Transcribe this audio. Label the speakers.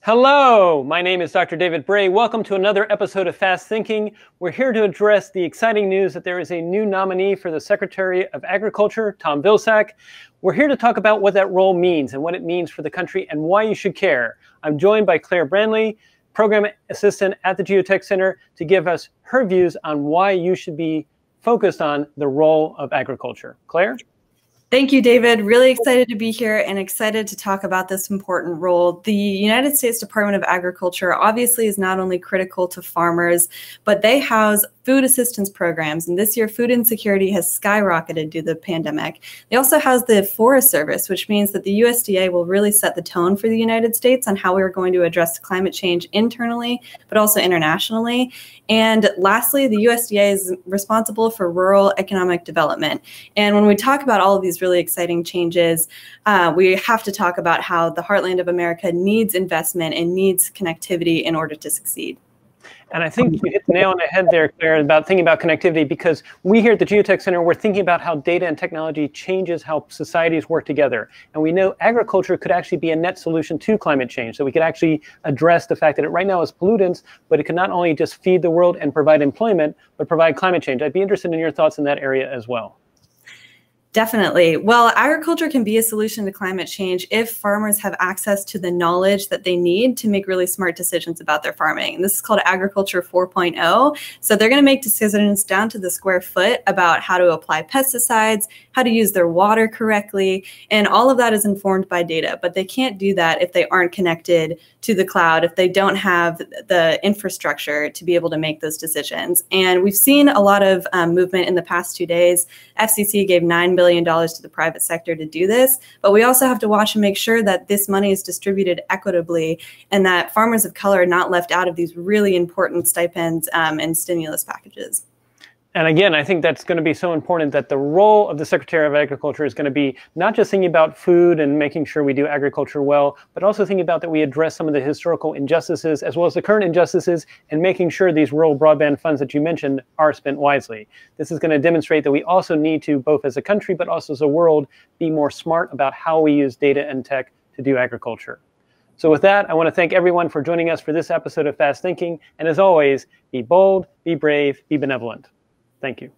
Speaker 1: Hello, my name is Dr. David Bray. Welcome to another episode of Fast Thinking. We're here to address the exciting news that there is a new nominee for the Secretary of Agriculture, Tom Vilsack. We're here to talk about what that role means and what it means for the country and why you should care. I'm joined by Branley, Program Assistant at the Geotech Center, to give us her views on why you should be focused on the role of agriculture. Claire?
Speaker 2: Thank you, David. Really excited to be here and excited to talk about this important role. The United States Department of Agriculture obviously is not only critical to farmers, but they house food assistance programs. And this year, food insecurity has skyrocketed due to the pandemic. They also house the Forest Service, which means that the USDA will really set the tone for the United States on how we're going to address climate change internally, but also internationally. And lastly, the USDA is responsible for rural economic development. And when we talk about all of these really exciting changes, we have to talk about how the heartland of America needs investment and needs connectivity in order to succeed.
Speaker 1: And I think you hit the nail on the head there, Claire, about thinking about connectivity, because we here at the Geotech Center, we're thinking about how data and technology changes how societies work together. And we know agriculture could actually be a net solution to climate change. So we could actually address the fact that it right now is pollutants, but it can not only just feed the world and provide employment, but provide climate change. I'd be interested in your thoughts in that area as well.
Speaker 2: Definitely. Well, agriculture can be a solution to climate change if farmers have access to the knowledge that they need to make really smart decisions about their farming. And this is called Agriculture 4.0. So they're going to make decisions down to the square foot about how to apply pesticides, how to use their water correctly, and all of that is informed by data. But they can't do that if they aren't connected to the cloud, if they don't have the infrastructure to be able to make those decisions. And we've seen a lot of movement in the past 2 days. FCC gave $9 billion to the private sector to do this, but we also have to watch and make sure that this money is distributed equitably and that farmers of color are not left out of these really important stipends and stimulus packages.
Speaker 1: And again, I think that's going to be so important that the role of the Secretary of Agriculture is going to be not just thinking about food and making sure we do agriculture well, but also thinking about that we address some of the historical injustices as well as the current injustices and making sure these rural broadband funds that you mentioned are spent wisely. This is going to demonstrate that we also need to, both as a country but also as a world, be more smart about how we use data and tech to do agriculture. So with that, I want to thank everyone for joining us for this episode of Fast Thinking. And as always, be bold, be brave, be benevolent. Thank you.